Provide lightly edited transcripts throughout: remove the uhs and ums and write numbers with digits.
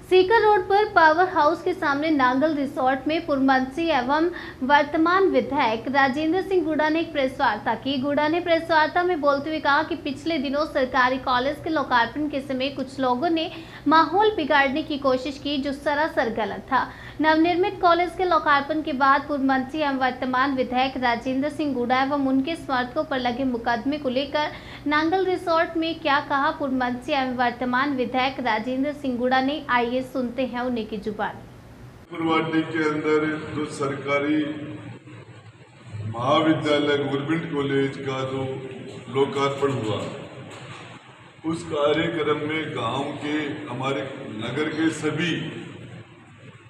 Sikar road पर power house के सामने नांगल रिसोर्ट में पूर्व मंत्री एवं वर्तमान विधायक राजेंद्र सिंह गुड़ा ने एक प्रेस वार्ता की। गुड़ा ने प्रेस वार्ता में बोलते हुए कहा कि पिछले दिनों सरकारी कॉलेज के लोकार्पण के समय कुछ लोगों ने माहौल बिगाड़ने की कोशिश की, जो सरासर गलत था। नवनिर्मित कॉलेज के लोकार्पण के बाद पूर्व मंत्री एवं वर्तमान विधायक राजेंद्र सिंह गुड़ा एवं उनके समर्थकों पर लगे मुकदमे को लेकर नांगल रिसोर्ट में क्या कहा पूर्व मंत्री एवं वर्तमान विधायक राजेंद्र सिंह गुड़ा ने, आइए सुनते हैं उन्हीं की जुबान। वार्डी के अंदर जो सरकारी महाविद्यालय गवर्नमेंट कॉलेज का जो लोकार्पण हुआ, उस कार्यक्रम में गांव के हमारे नगर के सभी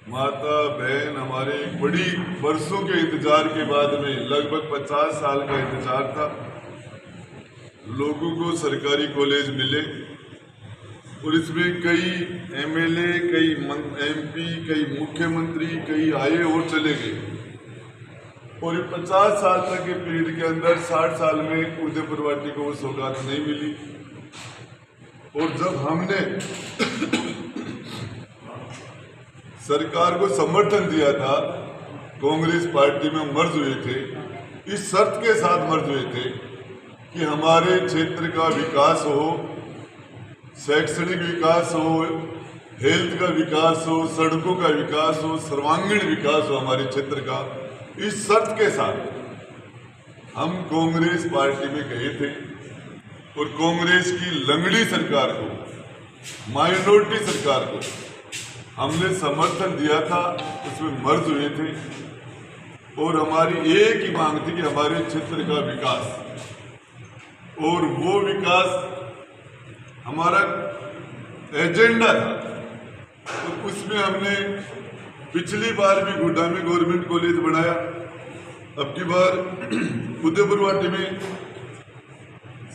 माता बहन, हमारे बड़ी वर्षों के इंतजार के बाद में लगभग 50 साल का इंतजार था, लोगों को सरकारी कॉलेज मिले और इसमें कई एमएलए, कई एमपी, कई मुख्यमंत्री, कई आए और चले गए। और 50 साल तक के पीरियड के अंदर 60 साल में उदयपुर वाटी को वो सौगात नहीं मिली। और जब हमने सरकार को समर्थन दिया था, कांग्रेस पार्टी में मर्ज हुए थे, इस शर्त के साथ मर्ज हुए थे कि हमारे क्षेत्र का विकास हो, शैक्षणिक विकास हो, हेल्थ का विकास हो, सड़कों का विकास हो, सर्वांगीण विकास हो हमारे क्षेत्र का। इस शर्त के साथ हम कांग्रेस पार्टी में गए थे और कांग्रेस की लंगड़ी सरकार को, माइनॉरिटी सरकार को हमने समर्थन दिया था, उसमें मर्ज हुए थे। और हमारी एक ही मांग थी कि हमारे क्षेत्र का विकास, और वो विकास हमारा एजेंडा था। तो उसमें हमने पिछली बार भी गुड्डा में गवर्नमेंट कॉलेज बनाया, अब की बार उदयपुर वाटी में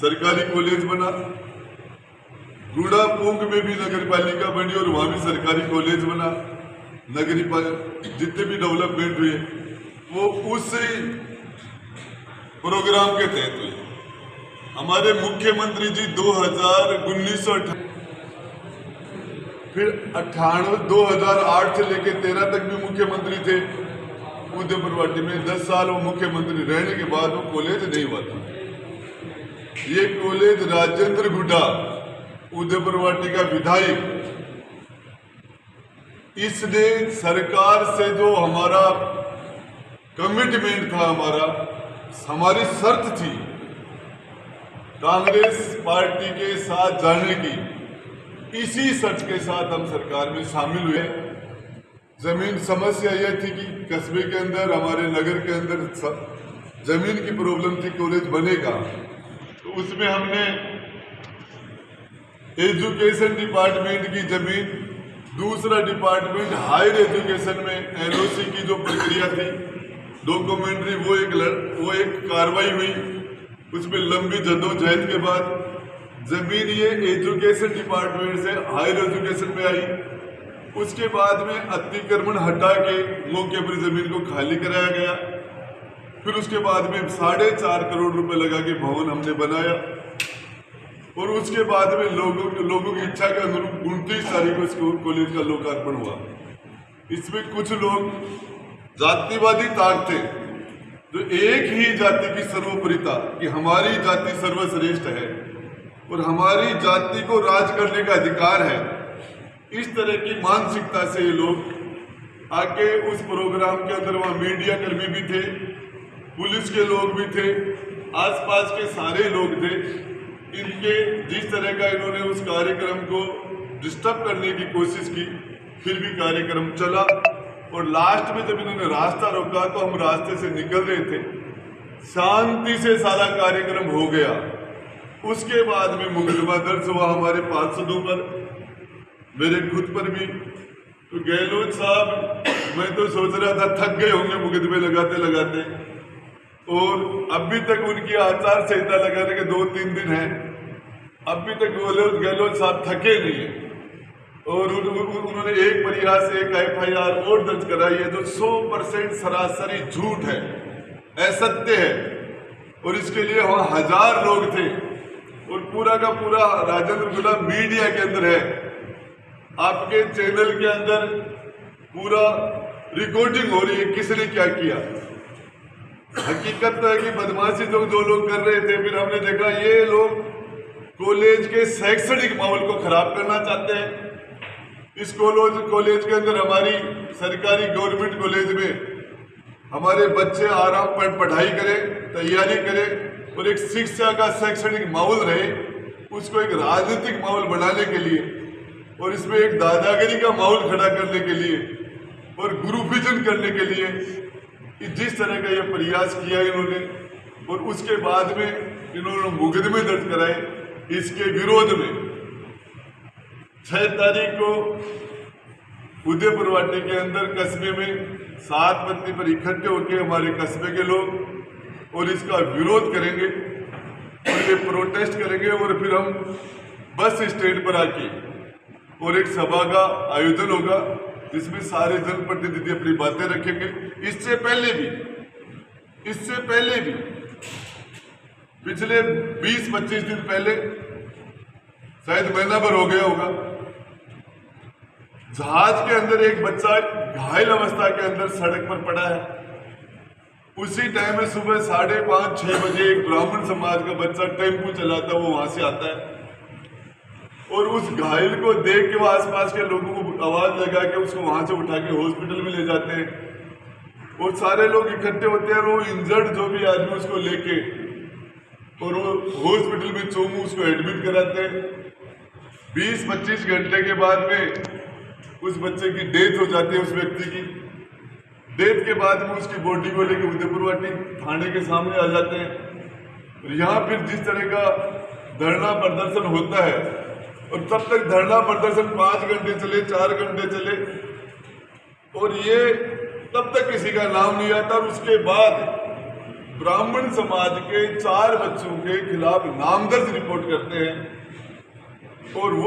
सरकारी कॉलेज बना, गुड़ा पूंग में भी नगर पालिका बनी और वहां भी सरकारी कॉलेज बना। नगरी जितने भी डेवलपमेंट हुए वो उस प्रोग्राम के तहत हुए। हमारे मुख्यमंत्री जी 2019 फिर 2008 से लेकर 13 तक भी मुख्यमंत्री थे। उदयपुर वाटी में 10 साल वो मुख्यमंत्री रहने के बाद वो कॉलेज नहीं हुआ था। ये कॉलेज राजेंद्र गुड़ा, उदयपुर वाटी का विधायक, इसने सरकार से जो हमारा कमिटमेंट था, हमारी शर्त थी कांग्रेस पार्टी के साथ जाने की, इसी शर्त के साथ हम सरकार में शामिल हुए। जमीन समस्या यह थी कि कस्बे के अंदर, हमारे नगर के अंदर जमीन की प्रॉब्लम थी, कॉलेज बनेगा। तो उसमें हमने एजुकेशन डिपार्टमेंट की जमीन, दूसरा डिपार्टमेंट हायर एजुकेशन में एनओसी की जो प्रक्रिया थी, डॉक्यूमेंट्री, वो एक कार्रवाई हुई। उसमें लंबी जद्दोजहद के बाद जमीन ये एजुकेशन डिपार्टमेंट से हायर एजुकेशन में आई। उसके बाद में अतिक्रमण हटा के मौके पर जमीन को खाली कराया गया। फिर उसके बाद में 4.5 करोड़ रुपए लगा के भवन हमने बनाया। और उसके बाद में लोगों की इच्छा के अनुरूप 29 तारीख को स्कूल कॉलेज का लोकार्पण हुआ। इसमें कुछ लोग जातिवादी ताक थे, जो एक ही जाति की सर्वोपरिता, कि हमारी जाति सर्वश्रेष्ठ है और हमारी जाति को राज करने का अधिकार है, इस तरह की मानसिकता से ये लोग आके उस प्रोग्राम के अंदर, वहाँ मीडिया कर्मी भी थे, पुलिस के लोग भी थे, आसपास के सारे लोग थे। इनके जिस तरह का इन्होंने उस कार्यक्रम को डिस्टर्ब करने की कोशिश की, फिर भी कार्यक्रम चला। और लास्ट में जब इन्होंने रास्ता रोका तो हम रास्ते से निकल रहे थे, शांति से सारा कार्यक्रम हो गया। उसके बाद में मुकदमा दर्ज हुआ हमारे पार्षदों पर, मेरे खुद पर भी। तो गहलोत साहब, मैं तो सोच रहा था थक गए होंगे मुकदमे लगाते लगाते, और अभी तक उनकी आचार संहिता लगाने के 2-3 दिन हैं, अभी तक गहलोत साहब थके नहीं है। और उन्होंने एक प्रयास से एक FIR और दर्ज कराई है, जो 100% सरासरी झूठ है, असत्य है। और इसके लिए वहाँ 1000 लोग थे और पूरा का पूरा राजेंद्र गुड़ा मीडिया के अंदर है। आपके चैनल के अंदर पूरा रिकॉर्डिंग हो रही है किसने क्या किया। हकीकत तो है कि बदमाशी तो जो लोग कर रहे थे, फिर हमने देखा ये लोग कॉलेज के शैक्षणिक माहौल को खराब करना चाहते हैं। इस कॉलेज के अंदर हमारी सरकारी गवर्नमेंट कॉलेज में हमारे बच्चे आराम पर पढ़ाई करें, तैयारी करें और एक शिक्षा का शैक्षणिक माहौल रहे, उसको एक राजनीतिक माहौल बनाने के लिए और इसमें एक दादागिरी का माहौल खड़ा करने के लिए और ग्रुपिज्म करने के लिए जिस तरह का ये प्रयास किया इन्होंने, और उसके बाद में इन्होंने मुकदमे दर्ज कराए इसके विरोध में। 6 तारीख को उदयपुरवाटी के अंदर कस्बे में 7 पत्नी पर इकट्ठे होकर हमारे कस्बे के लोग और इसका विरोध करेंगे और ये प्रोटेस्ट करेंगे और फिर हम बस स्टैंड पर आके और एक सभा का आयोजन होगा जिसमें सारे जनप्रतिनिधि अपनी बातें रखेंगे। इससे पहले भी पिछले 20-25 दिन पहले, शायद महीना भर हो गया होगा, जहाज के अंदर एक बच्चा घायल अवस्था के अंदर सड़क पर पड़ा है। उसी टाइम में सुबह 5:30-6 बजे एक ब्राह्मण समाज का बच्चा टेम्पू चलाता वो वहां से आता है और उस घायल को देख के वो आसपास के लोगों को आवाज लगा के उसको वहां से उठा के हॉस्पिटल में ले जाते हैं और सारे लोग इकट्ठे होते हैं और वो इंजर्ड जो भी आदमी उसको लेके और वो हॉस्पिटल में चोमू उसको एडमिट कराते हैं। 20-25 घंटे के बाद में उस बच्चे की डेथ हो जाती है। उस व्यक्ति की डेथ के बाद में उसकी बॉडी को लेकर उदयपुरवाटी थाने के सामने आ जाते हैं और यहाँ फिर जिस तरह का धरना प्रदर्शन होता है और तब तक धरना प्रदर्शन 5 घंटे चले, 4 घंटे चले और ये तब तक किसी का नाम नहीं आता और उसके बाद ब्राह्मण समाज के 4 बच्चों के खिलाफ नामदर्ज रिपोर्ट करते हैं और वो